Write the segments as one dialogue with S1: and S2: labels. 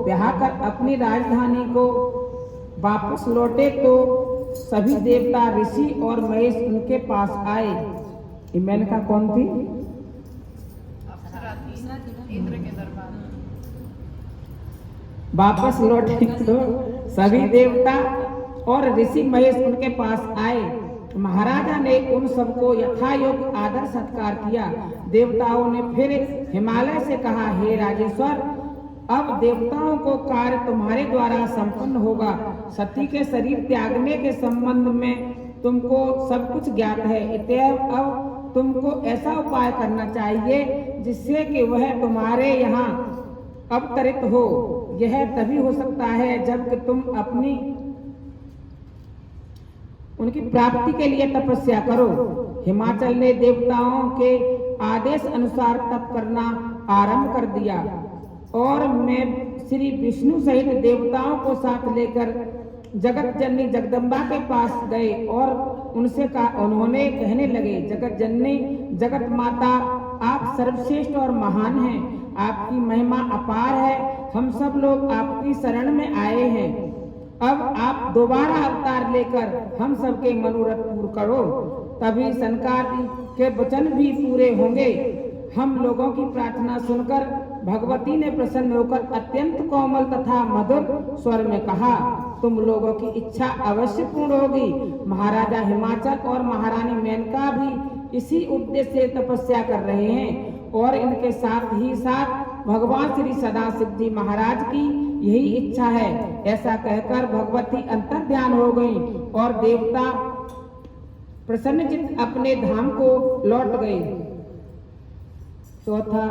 S1: ब्याहकर अपनी राजधानी को वापस लौटे तो सभी देवता, ऋषि और महेश उनके पास आए। मेनका कौन थी?
S2: इंद्र के दरबार।
S1: वापस लौटे तो सभी देवता और ऋषि महेश उनके पास आए। महाराजा ने उन सबको यथायोग्य आदर सत्कार किया। देवताओं ने फिर हिमालय से कहा, हे राजेश्वर, अब देवताओं को कार्य तुम्हारे द्वारा संपन्न होगा। सती के शरीर त्यागने के संबंध में तुमको सब कुछ ज्ञात है। अतएव अब तुमको ऐसा उपाय करना चाहिए जिससे कि वह तुम्हारे यहाँ अवतरित हो। यह तभी हो सकता है जब कि तुम अपनी उनकी प्राप्ति के लिए तपस्या करो। हिमाचल ने देवताओं के आदेश अनुसार तप करना आरंभ कर दिया और मैं श्री विष्णु सहित देवताओं को साथ लेकर जगत जननी जगदम्बा के पास गए और उनसे कहा, उन्होंने कहने लगे, जगत जननी, जगत माता, आप सर्वश्रेष्ठ और महान हैं। आपकी महिमा अपार है। हम सब लोग आपकी शरण में आए हैं। अब आप दोबारा अवतार लेकर हम सबके मनोरथ पूर्ण करो, तभी सनकादि के वचन भी पूरे होंगे। हम लोगों की प्रार्थना सुनकर भगवती ने प्रसन्न होकर अत्यंत कोमल तथा मधुर स्वर में कहा, तुम लोगों की इच्छा अवश्य पूर्ण होगी। महाराजा हिमाचल और महारानी मेनका भी इसी उद्देश्य से तपस्या कर रहे हैं और इनके साथ ही साथ भगवान श्री सदाशिव जी महाराज की यही इच्छा है। ऐसा कहकर भगवती अंतर ध्यान हो गई और देवता प्रसन्नचित्त अपने धाम को लौट गए। चौथा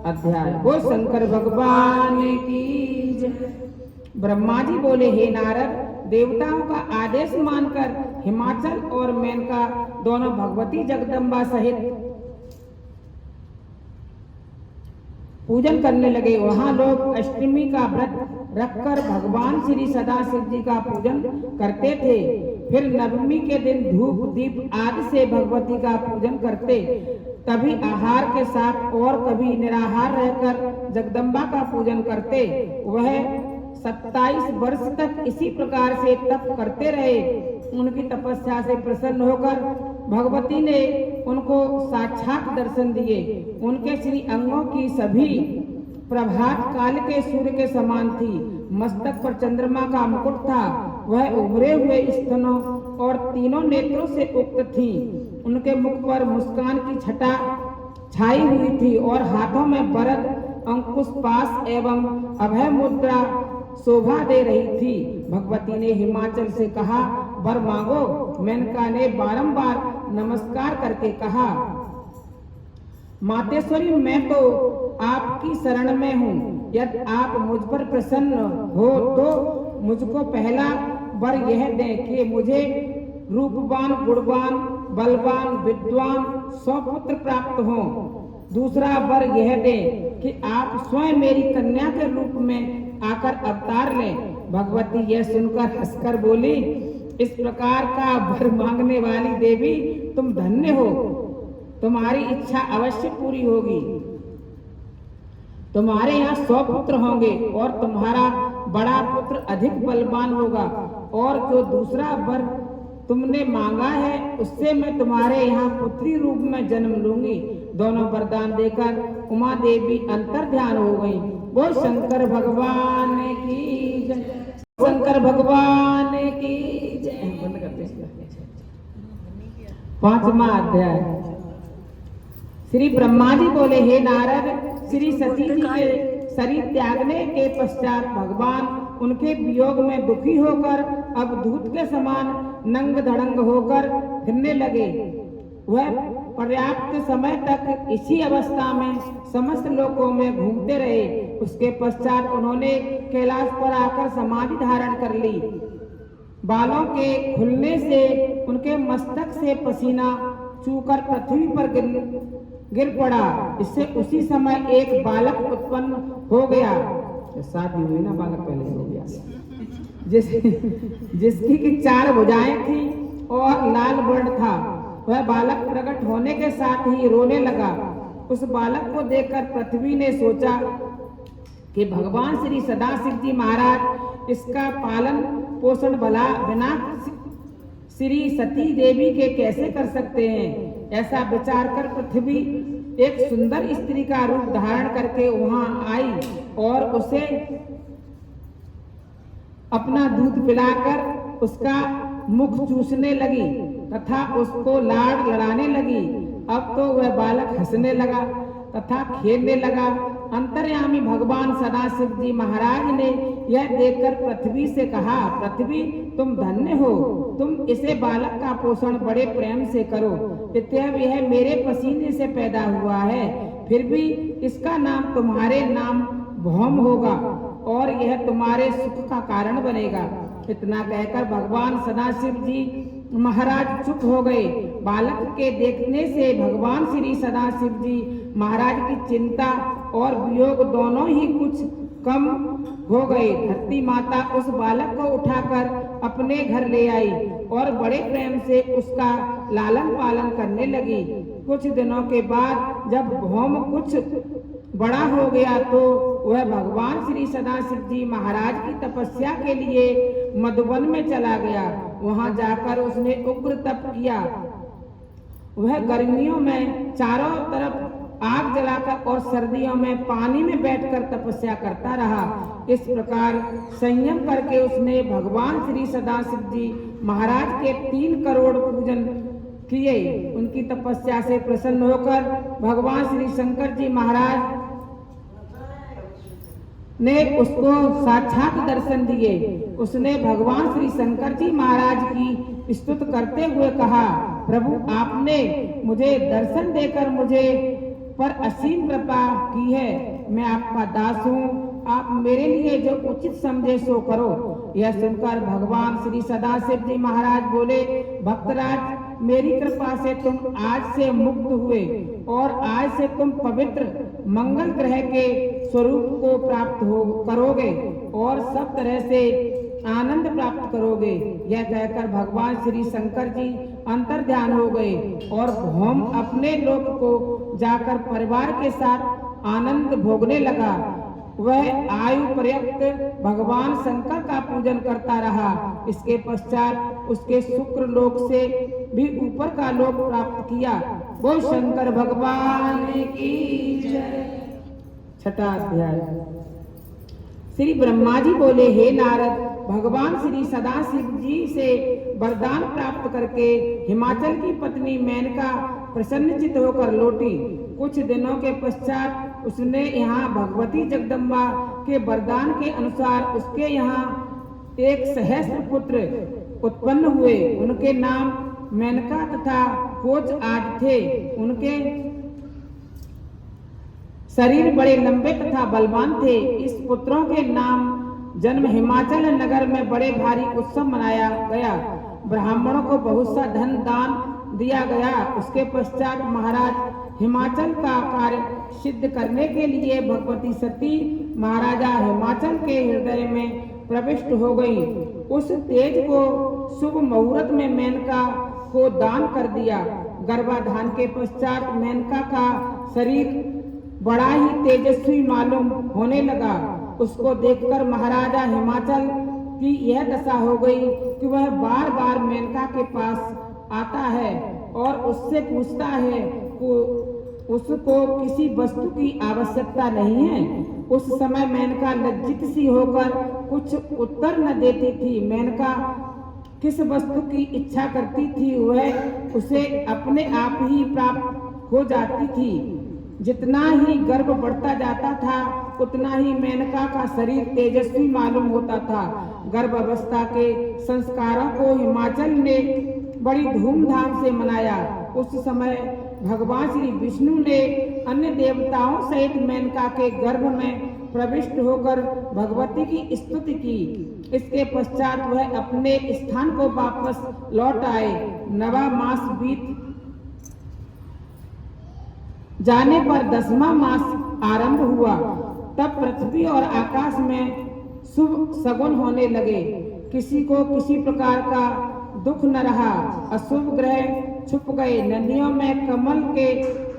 S1: अध्याय। वो शंकर भगवान की जय। ब्रह्मा जी बोले, हे नारद, देवताओं का आदेश मानकर हिमाचल और मेनका दोनों भगवती जगदम्बा सहित पूजन करने लगे। वहां लोग अष्टमी का व्रत रखकर भगवान श्री सदाशिव जी का पूजन करते थे। फिर नवमी के दिन धूप दीप आदि से भगवती का पूजन करते। कभी आहार के साथ और कभी निराहार रहकर जगदम्बा का पूजन करते। वह 27 वर्ष तक इसी प्रकार से तप करते रहे। उनकी तपस्या से प्रसन्न होकर भगवती ने उनको साक्षात दर्शन दिए। उनके श्री अंगों की सभी प्रभात काल के सूर्य के समान थी। मस्तक पर चंद्रमा का मुकुट था। वह उभरे हुए स्तनों और तीनों नेत्रों से उक्त थी। उनके मुख पर मुस्कान की छटा छाई हुई थी और हाथों में वरद, अंकुश, पाश एवं अभय मुद्रा शोभा दे रही थी। भगवती ने हिमाचल से कहा, वर मांगो। मेनका ने बारंबार नमस्कार करके कहा, मातेश्वरी, मैं तो आपकी शरण में हूँ। यदि आप मुझ पर प्रसन्न हो तो मुझको पहला वर यह दें कि मुझे रूपवान, गुणवान, बलवान, विद्वान 100 पुत्र प्राप्त हों। दूसरा वर यह दें कि आप स्वयं मेरी कन्या के रूप में आकर अवतार लें। भगवती यह सुनकर हंसकर बोली, इस प्रकार का वर मांगने वाली देवी, तुम धन्य हो। तुम्हारी इच्छा अवश्य पूरी होगी। तुम्हारे यहाँ 100 पुत्र होंगे और तुम्हारा बड़ा पुत्र अधिक बलवान होगा। और जो दूसरा वर तुमने मांगा है उससे मैं तुम्हारे यहाँ पुत्री रूप में जन्म लूंगी। दोनों वरदान देकर उमा देवी अंतर ध्यान हो गई। वो शंकर भगवान की जय, शंकर भगवान की जय। बंद करते हैं। 5वां अध्याय। श्री ब्रह्मा जी बोले, हे नारद, श्री सती जी के शरीर त्यागने के पश्चात भगवान उनके वियोग में दुखी होकर अब दूत के समान नंग धड़ंग होकर फिरने लगे। वह पर्याप्त समय तक इसी अवस्था में समस्त लोकों में घूमते रहे। उसके पश्चात उन्होंने कैलाश पर आकर समाधि धारण कर ली। बालों के खुलने से उनके मस्तक से पसीना चूकर पृथ्वी पर गिर पड़ा। इससे उसी समय एक बालक उत्पन्न हो गया। शादी हुई ना, बालक पहले हो गया। जिसकी की 4 भुजाएं थी और लाल वर्ण था। वह बालक प्रकट होने के साथ ही रोने लगा। उस बालक को देखकर पृथ्वी ने सोचा कि भगवान श्री सदाशिव जी महाराज इसका पालन पोषण भला बिना श्री सती देवी के कैसे कर सकते हैं। ऐसा विचार कर पृथ्वी एक सुंदर स्त्री का रूप धारण करके वहां आई और उसे अपना दूध पिलाकर उसका मुख चूसने लगी तथा उसको लाड़ लड़ाने लगी। अब तो वह बालक हंसने लगा तथा खेलने लगा। अंतर्यामी भगवान सदाशिव जी महाराज ने यह देखकर पृथ्वी से कहा, पृथ्वी तुम धन्य हो, तुम इसे बालक का पोषण बड़े प्रेम से करो। इत्यव यह मेरे पसीने से पैदा हुआ है, फिर भी इसका नाम तुम्हारे नाम भौम होगा और यह तुम्हारे सुख का कारण बनेगा। इतना कहकर भगवान सदाशिव जी महाराज चुप हो गए। बालक के देखने से भगवान श्री सदाशिव जी महाराज की चिंता और वियोग दोनों ही कुछ कम हो गए। धरती माता उस बालक को उठाकर अपने घर ले आई और बड़े प्रेम से उसका लालन पालन करने लगी। कुछ दिनों के बाद जब भौम कुछ बड़ा हो गया तो वह भगवान श्री सदाशिव जी महाराज की तपस्या के लिए मधुवन में चला गया। वहां जाकर उसने उग्र तप किया। वह गर्मियों में चारों तरफ आग जलाकर और सर्दियों में पानी में बैठकर तपस्या करता रहा। इस प्रकार संयम करके उसने भगवान श्री सदाशिव जी महाराज के 3 करोड़ पूजन किए। उनकी तपस्या से प्रसन्न होकर भगवान श्री शंकर जी महाराज ने उसको साक्षात दर्शन दिए। उसने भगवान श्री शंकर जी महाराज की स्तुति करते हुए कहा, प्रभु आपने मुझे दर्शन देकर मुझे पर असीम कृपा की है। मैं आपका दास हूँ, आप मेरे लिए जो उचित समझे सो करो। यह सुनकर भगवान श्री सदाशिव जी महाराज बोले, भक्तराज मेरी कृपा से तुम आज से मुक्त हुए और आज से तुम पवित्र मंगल ग्रह के स्वरूप को प्राप्त करोगे और सब तरह से आनंद प्राप्त करोगे। यह कहकर भगवान श्री शंकर जी अंतर्ध्यान हो गए और भौम अपने लोक को जाकर परिवार के साथ आनंद भोगने लगा। वह आयु पर्यंत भगवान शंकर का पूजन करता रहा। इसके पश्चात उसके शुक्र लोक से भी ऊपर का लोक प्राप्त किया। वो शंकर भगवान की जय। 6वां अध्याय। श्री ब्रह्मा जी बोले, हे नारद, भगवान श्री सदाशिव जी से वरदान प्राप्त करके हिमाचल की पत्नी मेनका प्रसन्नचित होकर लौटी। कुछ दिनों के पश्चात उसने यहाँ भगवती जगदम्बा के वरदान के अनुसार उसके यहाँ एक सहस्त्र पुत्र उत्पन्न हुए। उनके नाम मेनका तथा कोच आदि थे। उनके शरीर बड़े लंबे तथा बलवान थे। इस पुत्रों के नाम जन्म हिमाचल नगर में बड़े भारी उत्सव मनाया गया। ब्राह्मणों को बहुत सा धन दान दिया गया। उसके पश्चात महाराज हिमाचल का कार्य सिद्ध करने के लिए भगवती सती महाराजा हिमाचल के हृदय में प्रविष्ट हो गई। उस तेज को शुभ मुहूर्त में मेनका को दान कर दिया। गर्भाधान के पश्चात मेनका का शरीर बड़ा ही तेजस्वी मालूम होने लगा। उसको देखकर महाराजा हिमाचल की यह दशा हो गई कि वह बार बार मेनका के पास आता है और उससे पूछता है उसको किसी वस्तु की आवश्यकता नहीं है। उस समय मेनका लज्जित सी होकर कुछ उत्तर न देती थी। मेनका किस वस्तु की इच्छा करती थी वह उसे अपने आप ही प्राप्त हो जाती थी। जितना ही गर्भ बढ़ता जाता था उतना ही मेनका का शरीर तेजस्वी मालूम होता था। गर्भावस्था के संस्कारों को हिमाचल ने बड़ी धूमधाम से मनाया। उस समय भगवान श्री विष्णु ने अन्य देवताओं सहित मेनका के गर्भ में प्रविष्ट होकर भगवती की स्तुति की। इसके पश्चात वह अपने स्थान को वापस लौट आए। 9वां मास बीत जाने पर 10वां मास आरंभ हुआ। तब पृथ्वी और आकाश में शुभ सगुन होने लगे। किसी को किसी प्रकार का दुख न रहा। अशुभ ग्रह छुप गए। नदियों में कमल के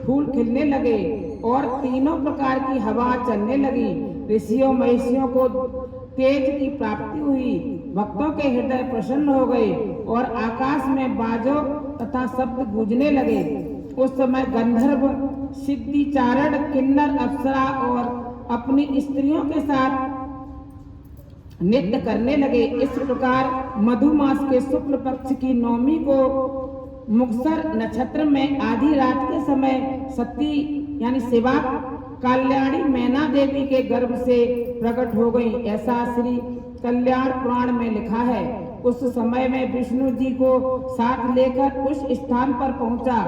S1: फूल खिलने लगे और तीनों प्रकार की हवा चलने लगी। ऋषियों महिषियों को तेज की प्राप्ति हुई, भक्तों के हृदय प्रसन्न हो गए और आकाश में बाजों तथा शब्द गूंजने लगे। उस समय गंधर्व, सिद्धिचारण, किन्नर, अप्सरा और अपनी स्त्रियों के साथ नृत्य करने लगे। इस प्रकार मधुमास के शुक्ल पक्ष की नवमी को मुक्सर नक्षत्र में आधी रात के समय सती यानी शिवा कल्याणी मैना देवी के गर्भ से प्रकट हो गई, ऐसा श्री कल्याण पुराण में लिखा है। उस समय में विष्णु जी को साथ लेकर उस स्थान पर पहुंचा।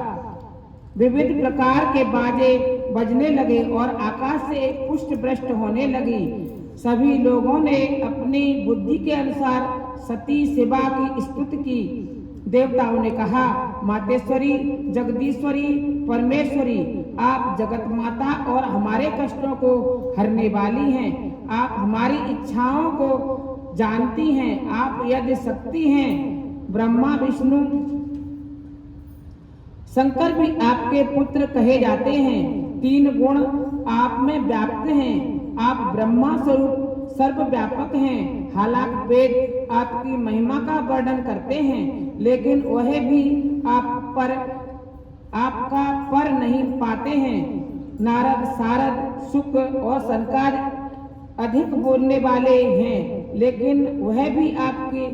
S1: विविध प्रकार के बाजे बजने लगे और आकाश से पुष्प वृष्टि होने लगी। सभी लोगों ने अपनी बुद्धि के अनुसार सती शिवा की स्तुति की। देवताओं ने कहा, मातेश्वरी, जगदीश्वरी, परमेश्वरी, आप जगत माता और हमारे कष्टों को हरने वाली हैं। आप हमारी इच्छाओं को जानती हैं। आप यदि शक्ति हैं। ब्रह्मा, विष्णु, शंकर भी आपके पुत्र कहे जाते हैं। तीन गुण आप में व्याप्त हैं। आप ब्रह्मा स्वरूप सर्वव्यापक हैं। हालांकि वेद आपकी महिमा का वर्णन करते हैं, लेकिन वह भी आपका पर नहीं पाते हैं। नारद, सारद, शुक और सनकादिक अधिक बोलने वाले हैं, लेकिन वह भी आपकी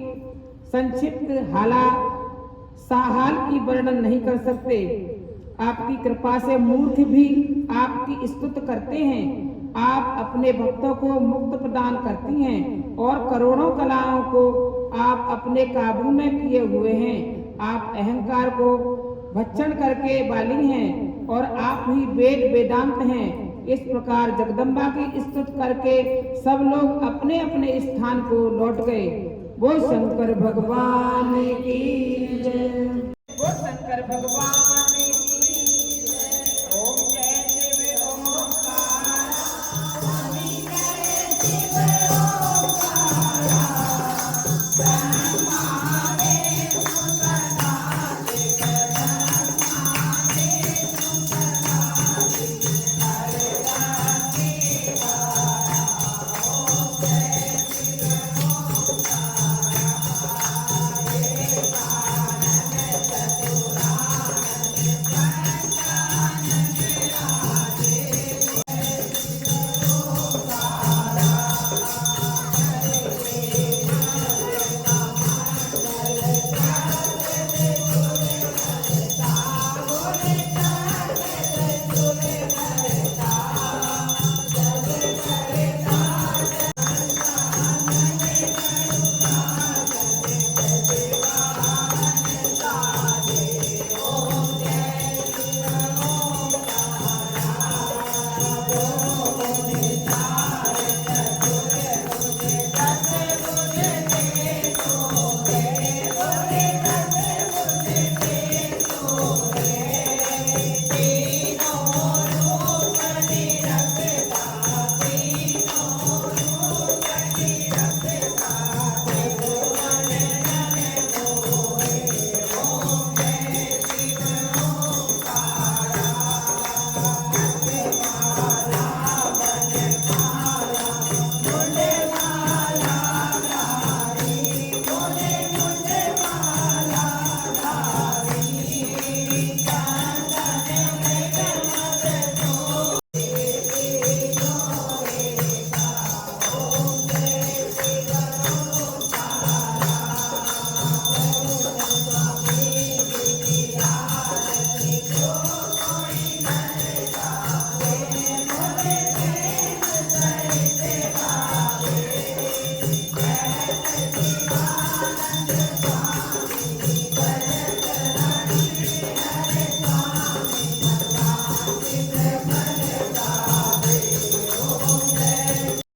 S1: संक्षिप्त हाल की वर्णन नहीं कर सकते। आपकी कृपा से मूर्ख भी आपकी स्तुति करते हैं। आप अपने भक्तों को मुक्त प्रदान करती हैं और करोड़ों कलाओं को आप अपने काबू में किए हुए हैं। आप अहंकार को भक्षण करके वाली हैं और आप ही वेद वेदांत हैं। इस प्रकार जगदम्बा की स्तुति करके सब लोग अपने अपने स्थान को लौट गए। वो शंकर भगवान की जय। वो शंकर भगवान